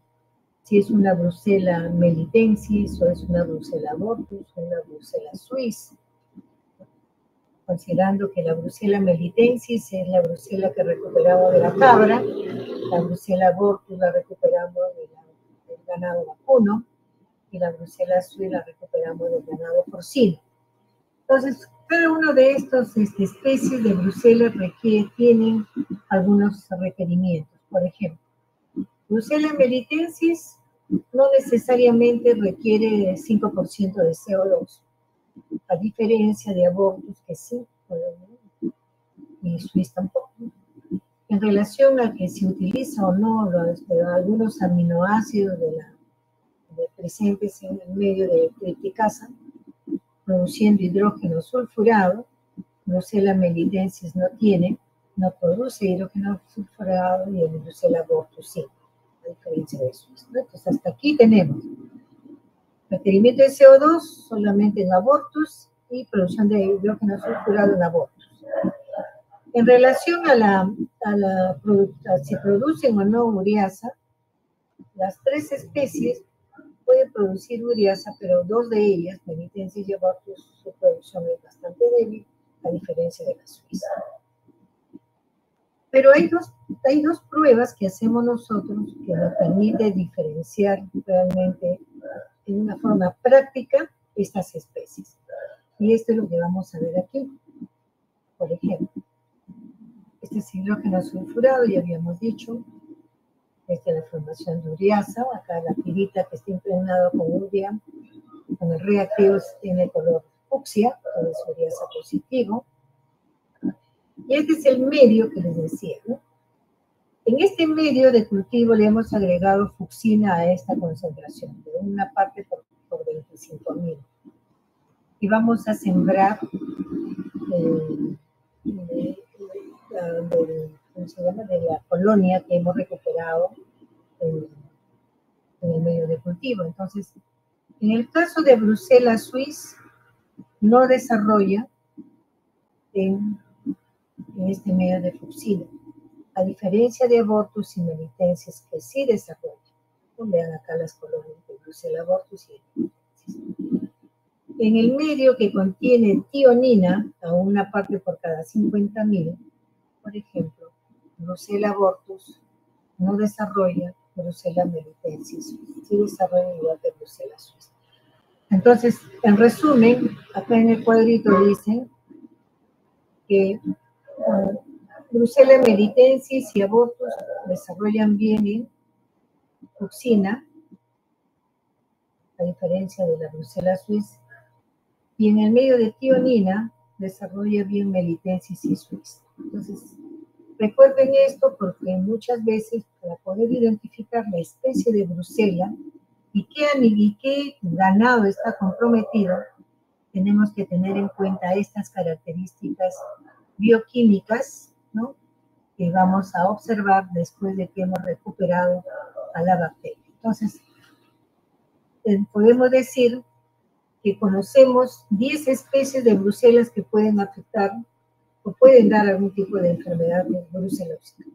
Speaker 1: si es una Brucela melitensis o es una Brucela abortus o una Brucela suis, considerando que la Brucela melitensis es la Brucela que recuperamos de la cabra, la Brucela abortus la recuperamos del ganado vacuno y la Brucela suis la recuperamos del ganado porcino. Entonces, cada uno de estos especies de Brucela tienen algunos requerimientos. Por ejemplo, Brucela melitensis no necesariamente requiere 5% de CO2, a diferencia de abortus que sí, y suis tampoco. En relación a que se utiliza o no algunos aminoácidos presentes en el medio de triticasa, produciendo hidrógeno sulfurado, Brucela melitensis no produce hidrógeno sulfurado y el Brucela abortus sí, a diferencia de eso. Entonces, hasta aquí tenemos requerimiento de CO2 solamente en abortus y producción de hidrógeno sulfurado en abortus. En relación a si producen o no ureasa, las tres especies pueden producir ureasa, pero dos de ellas, melitensis y abortus, su producción es bastante débil, a diferencia de la suiza. Pero hay dos pruebas que hacemos nosotros que nos permiten diferenciar realmente en una forma práctica estas especies. Y esto es lo que vamos a ver aquí. Por ejemplo, Este es hidrógeno sulfurado, ya habíamos dicho. Esta es la formación de ureasa. Acá la tirita que está impregnada con urea, con el reactivo tiene color fucsia, entonces ureasa positivo. Y este es el medio que les decía, ¿no? En este medio de cultivo le hemos agregado fucsina a esta concentración, de una parte por 25.000. Y vamos a sembrar ¿cómo se llama? De la colonia que hemos recuperado en el medio de cultivo. Entonces, en el caso de Bruselas Swiss, no desarrolla en este medio de fucsina, a diferencia de abortus y melitensis que sí desarrolla. Vean acá las colonias de Bruselas abortus y melitensis. En el medio que contiene tionina, a una parte por cada 50.000, por ejemplo, Bruselas abortus no desarrolla Bruselas melitensis, sí desarrolla igual que Bruselas Swiss. Entonces, en resumen, acá en el cuadrito dicen que Bruselas melitensis y abortus desarrollan bien en fucsina, a diferencia de la Bruselas Swiss, y en el medio de tionina desarrolla bien melitensis y Swiss. Entonces, recuerden esto porque muchas veces para poder identificar la especie de Bruselas y qué ganado está comprometido, tenemos que tener en cuenta estas características bioquímicas, ¿no?, que vamos a observar después de que hemos recuperado a la bacteria. Entonces, podemos decir que conocemos 10 especies de Bruselas que pueden afectar o pueden dar algún tipo de enfermedad brucelósica.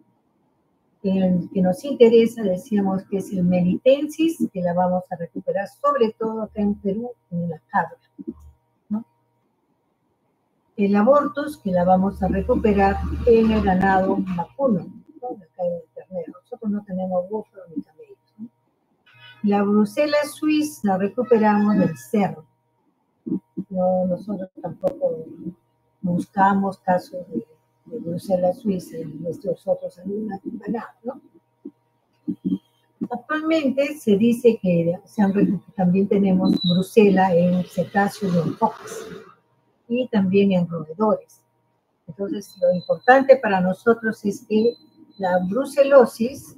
Speaker 1: El que nos interesa, decíamos que es el melitensis, que la vamos a recuperar sobre todo acá en Perú, en la cabra, ¿no? El abortus, que la vamos a recuperar en el ganado vacuno, ¿no?, acá en el ternero. Nosotros no tenemos búfalos ni camellos, ¿no? La Bruselas Swiss la recuperamos del cerro. No, nosotros tampoco buscamos casos de Bruselas Swiss en nuestros otros ganados, ¿no? Actualmente se dice que también tenemos Bruselas en cetáceos y en focas, y también en roedores. Entonces, lo importante para nosotros es que la brucelosis,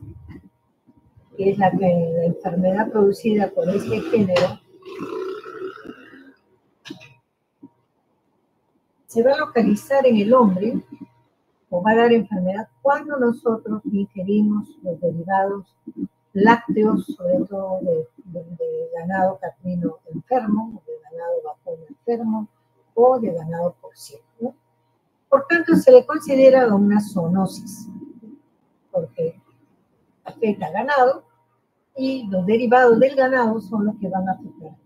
Speaker 1: que es la enfermedad producida por este género, se va a localizar en el hombre o va a dar enfermedad cuando nosotros ingerimos los derivados lácteos, sobre todo de ganado caprino enfermo, de ganado vacuno enfermo o de ganado porcino, ¿no? Por tanto, se le considera una zoonosis, porque afecta al ganado y los derivados del ganado son los que van a afectar.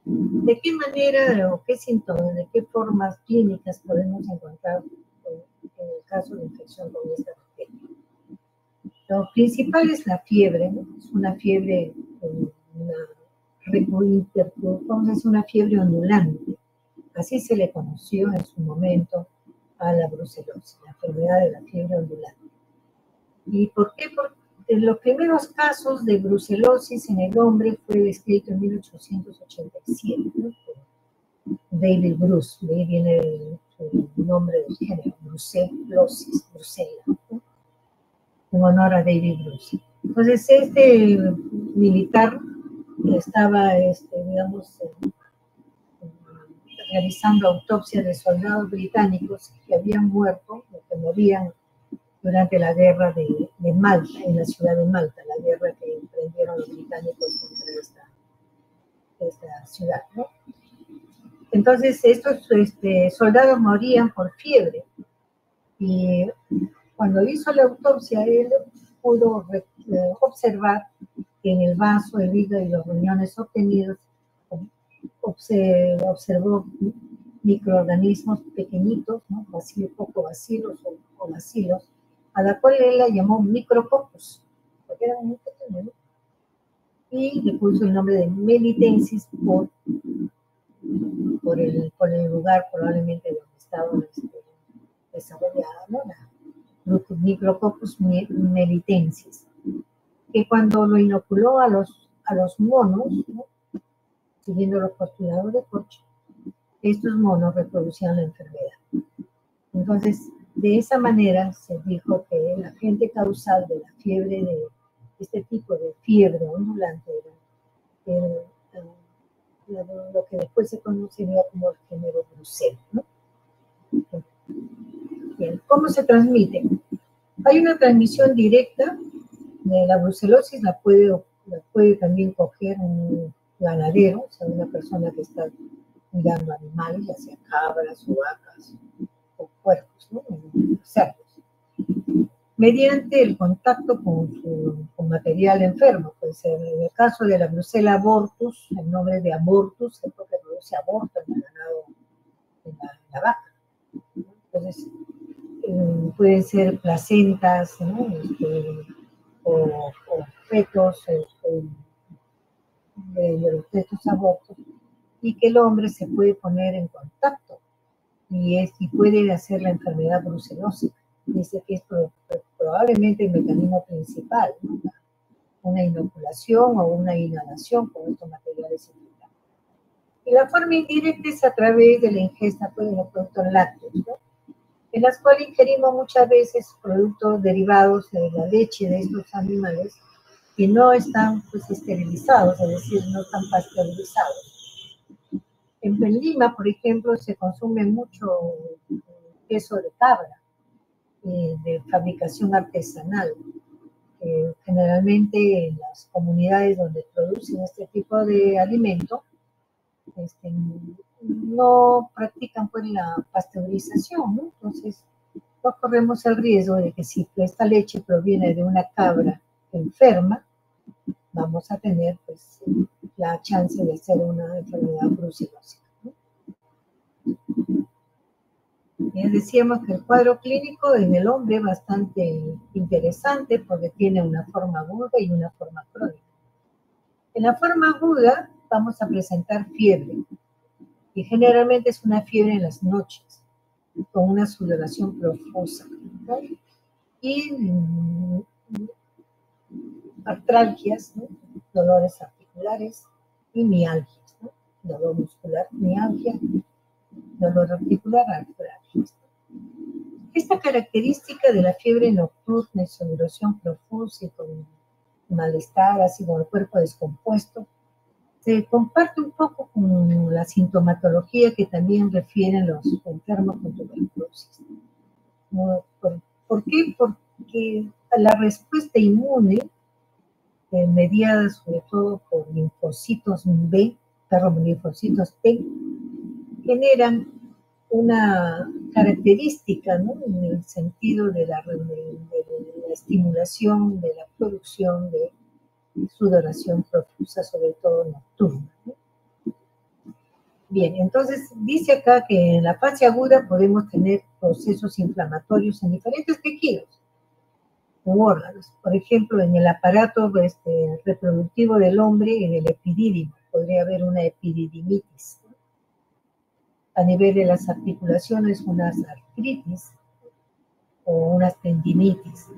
Speaker 1: ¿De qué manera o qué síntomas, de qué formas clínicas podemos encontrar en el caso de infección con esta bacteria? Lo principal es la fiebre, ¿no? Es una fiebre, una fiebre ondulante. Así se le conoció en su momento a la brucelosis, la enfermedad de la fiebre ondulante. ¿Y por qué? Porque en los primeros casos de brucelosis en el hombre fue descrito en 1887, ¿no?, por David Bruce, de ahí viene el nombre del género, brucelosis, Bruselas, ¿no?, en honor a David Bruce. Entonces, este militar estaba, digamos, realizando autopsia de soldados británicos que habían muerto o que morían durante la guerra de Malta, en la ciudad de Malta, la guerra que emprendieron los británicos contra esta ciudad, ¿no? Entonces, estos soldados morían por fiebre, y cuando hizo la autopsia, él pudo observar que en el vaso, el hígado y los riñones obtenidos, observó microorganismos pequeñitos, ¿no?, poco bacilos o bacilos, a la cual él la llamó micrococcus, porque eran muy pequeños, ¿no?, y le puso el nombre de melitensis por el lugar probablemente donde estaban desarrollada, ¿no? La Micrococcus melitensis, que cuando lo inoculó a los monos, ¿no? Siguiendo los postulados de Koch, estos monos reproducían la enfermedad. Entonces, de esa manera se dijo que el agente causal de la fiebre, de este tipo de fiebre ondulante, era lo que después se conocería como el género Brucella, ¿no? Bien, ¿cómo se transmite? Hay una transmisión directa de la brucelosis, la puede también coger un ganadero, o sea, una persona que está cuidando animales, ya sea cabras o vacas o puercos, ¿no? Cerdos, mediante el contacto con material enfermo. Pues en el caso de la Brucella abortus, el nombre de abortus es porque produce aborto en el ganado, en la vaca, ¿no? Entonces, pueden ser placentas, ¿no? O fetos de estos abortos, y que el hombre se puede poner en contacto y puede hacer la enfermedad brucelósica. Dice que es probablemente el mecanismo principal, ¿no? Una inoculación o una inhalación con estos materiales infectantes. Y la forma indirecta es a través de la ingesta de los productos lácteos, ¿no? En las cuales ingerimos muchas veces productos derivados de la leche de estos animales que no están pues esterilizados, es decir, no están pasteurizados. En Lima, por ejemplo, se consume mucho queso de cabra de fabricación artesanal. Generalmente en las comunidades donde producen este tipo de alimento, no practican pues la pasteurización, ¿no? Entonces, no corremos el riesgo de que si esta leche proviene de una cabra enferma, vamos a tener pues la chance de hacer una enfermedad brucelósica, ¿no? Bien, decíamos que el cuadro clínico en el hombre es bastante interesante porque tiene una forma aguda y una forma crónica. En la forma aguda vamos a presentar fiebre, y generalmente es una fiebre en las noches, con una sudoración profusa, ¿no? Y artralgias, ¿no? Dolores articulares y mialgias, ¿no? Dolor muscular, mialgia, dolor articular, artralgias. Esta característica de la fiebre nocturna y sudoración profusa y con malestar, así como el cuerpo descompuesto, se comparte un poco con la sintomatología que también refieren los enfermos con tuberculosis. ¿Por qué? Porque la respuesta inmune, mediada sobre todo por linfocitos B, linfocitos T, generan una característica, ¿no? En el sentido de la estimulación de la producción de sudoración profusa, sobre todo nocturna, ¿no? Bien, entonces dice acá que en la fase aguda podemos tener procesos inflamatorios en diferentes tejidos u órganos. Por ejemplo, en el aparato reproductivo del hombre, en el epidídimo, podría haber una epididimitis, ¿no? A nivel de las articulaciones, unas artritis o unas tendinitis.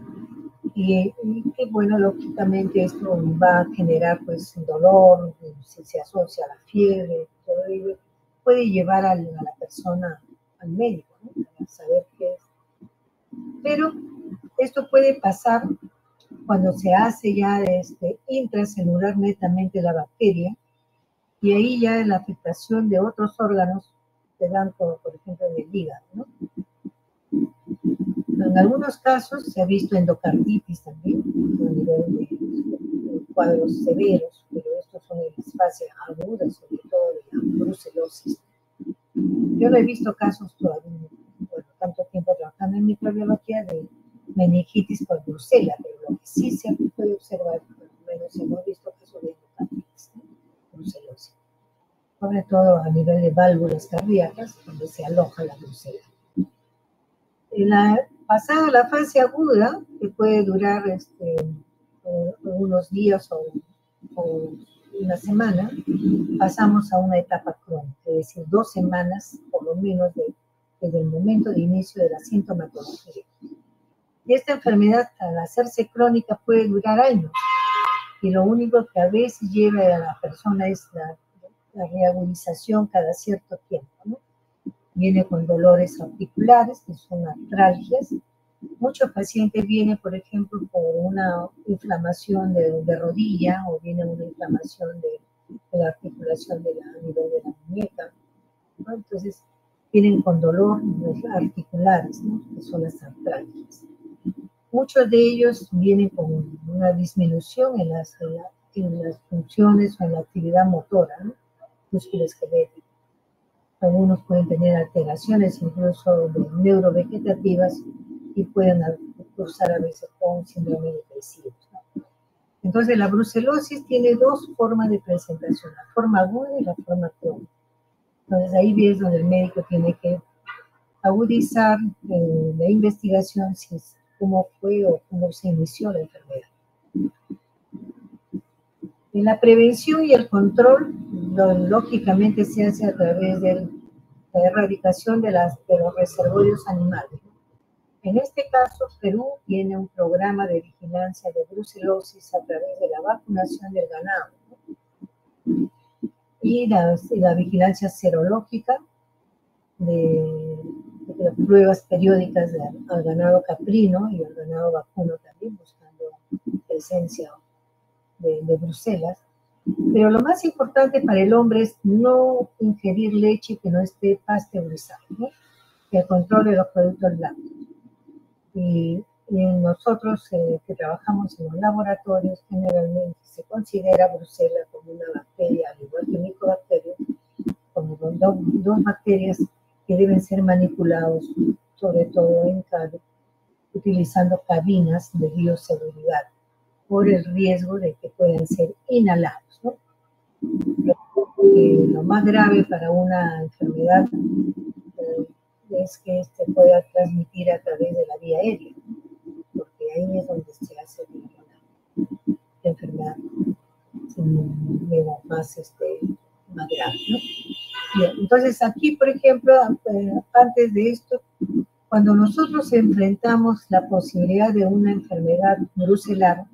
Speaker 1: Y que, bueno, lógicamente esto va a generar pues dolor, si se asocia a la fiebre, todo ello puede llevar a la persona al médico, ¿no? Para saber qué es. Pero esto puede pasar cuando se hace ya intracelular netamente la bacteria, y ahí ya la afectación de otros órganos se dan, por ejemplo, en el hígado, ¿no? En algunos casos se ha visto endocarditis también, a nivel de cuadros severos, pero estos son en las fases agudas, sobre todo de la brucelosis. Yo no he visto casos todavía, bueno, tanto tiempo trabajando en microbiología, de meningitis por brucela, pero lo que sí se puede observar, por lo menos hemos visto casos de endocarditis, ¿no? Brucelosis, sobre todo a nivel de válvulas cardíacas, donde se aloja la brucela. Pasada la fase aguda, que puede durar unos días o una semana, pasamos a una etapa crónica, es decir, 2 semanas por lo menos de desde el momento de inicio de la sintomatología. Y esta enfermedad, al hacerse crónica, puede durar años. Y lo único que a veces lleva a la persona es la reagudización cada cierto tiempo, ¿no? Viene con dolores articulares, que son artralgias. Muchos pacientes vienen, por ejemplo, por una inflamación de rodilla o viene una inflamación de la articulación a nivel de la muñeca, ¿no? Entonces, vienen con dolor articulares, ¿no? Que son las artralgias. Muchos de ellos vienen con una disminución en las funciones o en la actividad motora, ¿no? Musculoesquelética. Algunos pueden tener alteraciones incluso neurovegetativas y pueden cursar a veces con síndrome depresivo, ¿no? Entonces, la brucelosis tiene dos formas de presentación, la forma aguda y la forma crónica. Entonces, ahí es donde el médico tiene que agudizar la investigación, cómo fue o cómo se inició la enfermedad. En la prevención y el control, lógicamente se hace a través de la erradicación de los reservorios animales. En este caso, Perú tiene un programa de vigilancia de brucelosis a través de la vacunación del ganado, ¿no? Y la vigilancia serológica de las pruebas periódicas al ganado caprino y al ganado vacuno también, buscando presencia de brucelas. Pero lo más importante para el hombre es no ingerir leche que no esté pasteurizada, ¿no? El control de los productos lácteos. Y nosotros que trabajamos en los laboratorios, generalmente se considera brucela como una bacteria, al igual que micobacterias, como dos bacterias que deben ser manipulados, sobre todo en Cali, utilizando cabinas de bioseguridad, por el riesgo de que puedan ser inhalados, ¿no? Lo más grave para una enfermedad es que pueda transmitir a través de la vía aérea, porque ahí es donde se hace la enfermedad más grave, ¿no? Bien, entonces aquí, por ejemplo, antes de esto, cuando nosotros enfrentamos la posibilidad de una enfermedad brucelar,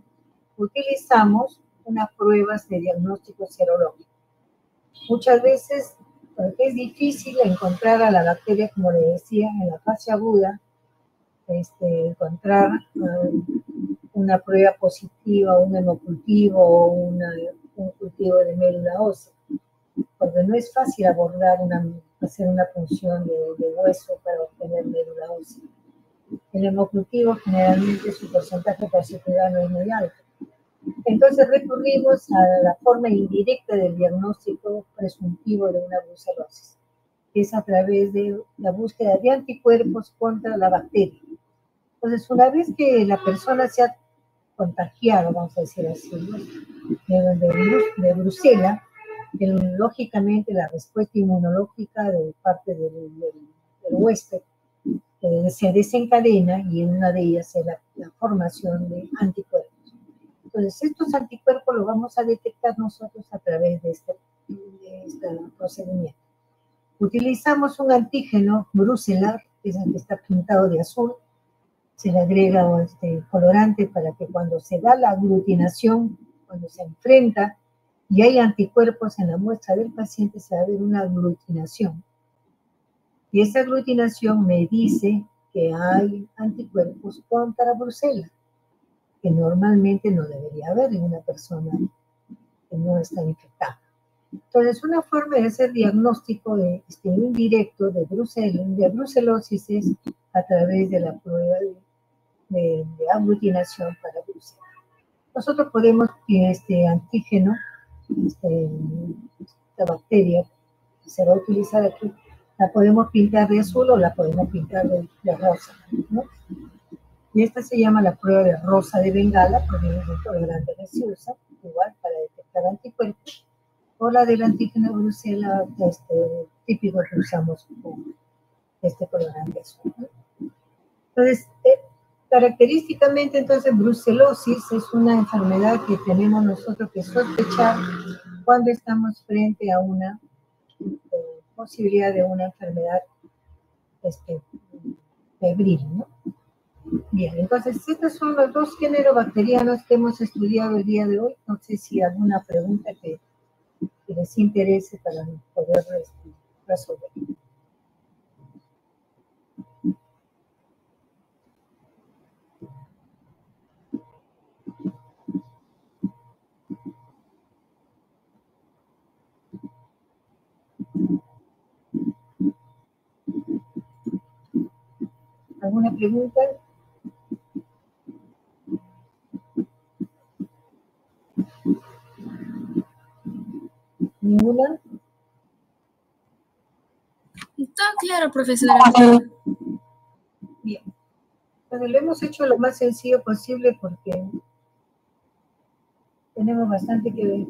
Speaker 1: utilizamos unas pruebas de diagnóstico serológico. Muchas veces, porque es difícil encontrar a la bacteria, como le decía, en la fase aguda, encontrar una prueba positiva, un hemocultivo o un cultivo de médula ósea, porque no es fácil hacer una punción de hueso para obtener médula ósea. El hemocultivo generalmente su porcentaje positivo no es muy alto. Entonces recurrimos a la forma indirecta del diagnóstico presuntivo de una brucelosis, que es a través de la búsqueda de anticuerpos contra la bacteria. Entonces, una vez que la persona se ha contagiado, vamos a decir así, ¿no?, de brucela, lógicamente la respuesta inmunológica de parte del huésped se desencadena y en una de ellas es la formación de anticuerpos. Entonces, estos anticuerpos los vamos a detectar nosotros a través de este procedimiento. Utilizamos un antígeno brucelar, que es el que está pintado de azul. Se le agrega colorante para que cuando se da la aglutinación, cuando se enfrenta y hay anticuerpos en la muestra del paciente, se va a ver una aglutinación. Y esa aglutinación me dice que hay anticuerpos contra brucela, que normalmente no debería haber en una persona que no está infectada. Entonces, una forma de hacer diagnóstico indirecto de brucelosis es a través de la prueba de aglutinación para brucela. Nosotros podemos que este antígeno, esta bacteria que se va a utilizar aquí, la podemos pintar de azul o la podemos pintar de rosa, ¿no? Y esta se llama la prueba de rosa de Bengala, porque es un colorante que se usa, igual para detectar anticuerpos, o la del antígeno de brucela, típico que usamos con este colorante azul, ¿no? Entonces, característicamente, entonces, brucelosis es una enfermedad que tenemos nosotros que sospechar cuando estamos frente a una posibilidad de una enfermedad febril, ¿no? Bien, entonces estos son los dos géneros bacterianos que hemos estudiado el día de hoy. No sé si alguna pregunta que les interese para poder resolver. ¿Alguna pregunta? ¿Ninguna?
Speaker 4: Todo claro, profesora.
Speaker 1: Bien. Bueno, lo hemos hecho lo más sencillo posible porque tenemos bastante que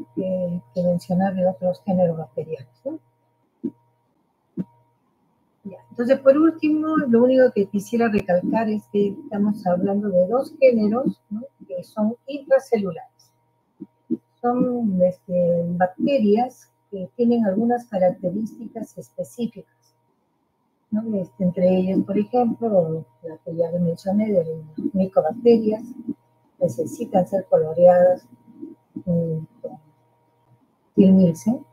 Speaker 1: mencionar de otros géneros bacterianos, ¿no? Ya. Entonces, por último, lo único que quisiera recalcar es que estamos hablando de dos géneros, ¿no?, que son intracelulares. Son bacterias que tienen algunas características específicas, ¿no? Entre ellas, por ejemplo, la que ya le mencioné, de las micobacterias, necesitan ser coloreadas con Thiel-Nielsen,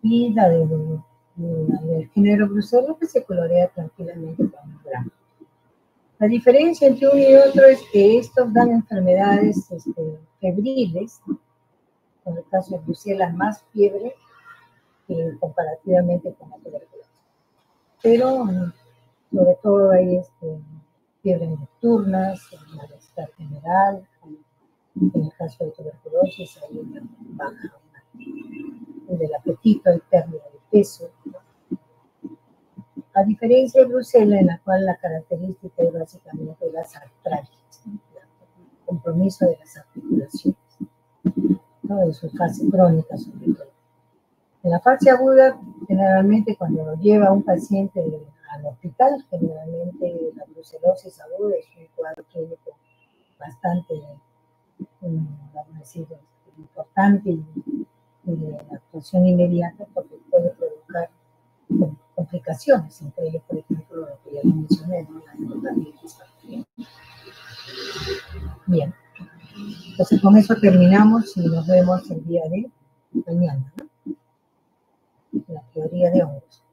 Speaker 1: y la del género Brucella, que se colorea tranquilamente con un grano. La diferencia entre uno y otro es que estos dan enfermedades febriles, en el caso de Brucella más fiebre comparativamente con la tuberculosis. Pero sobre todo hay fiebres nocturnas, malestar general, en el caso de tuberculosis hay una baja del apetito, hay pérdida de peso. A diferencia de Brucella, en la cual la característica es básicamente las artralgias, ¿no?, el compromiso de las articulaciones, ¿no?, en su fase crónica sobre todo. En la fase aguda, generalmente cuando lo lleva un paciente al hospital, generalmente la brucelosis aguda es un cuadro clínico bastante, vamos a decir, importante y de actuación inmediata, porque puede provocar complicaciones, entre ellas, por ejemplo, lo que ya mencioné, ¿no?, la endocardititis bacteriana. Bien, entonces con eso terminamos y nos vemos el día de mañana, ¿no?, la teoría de hongos.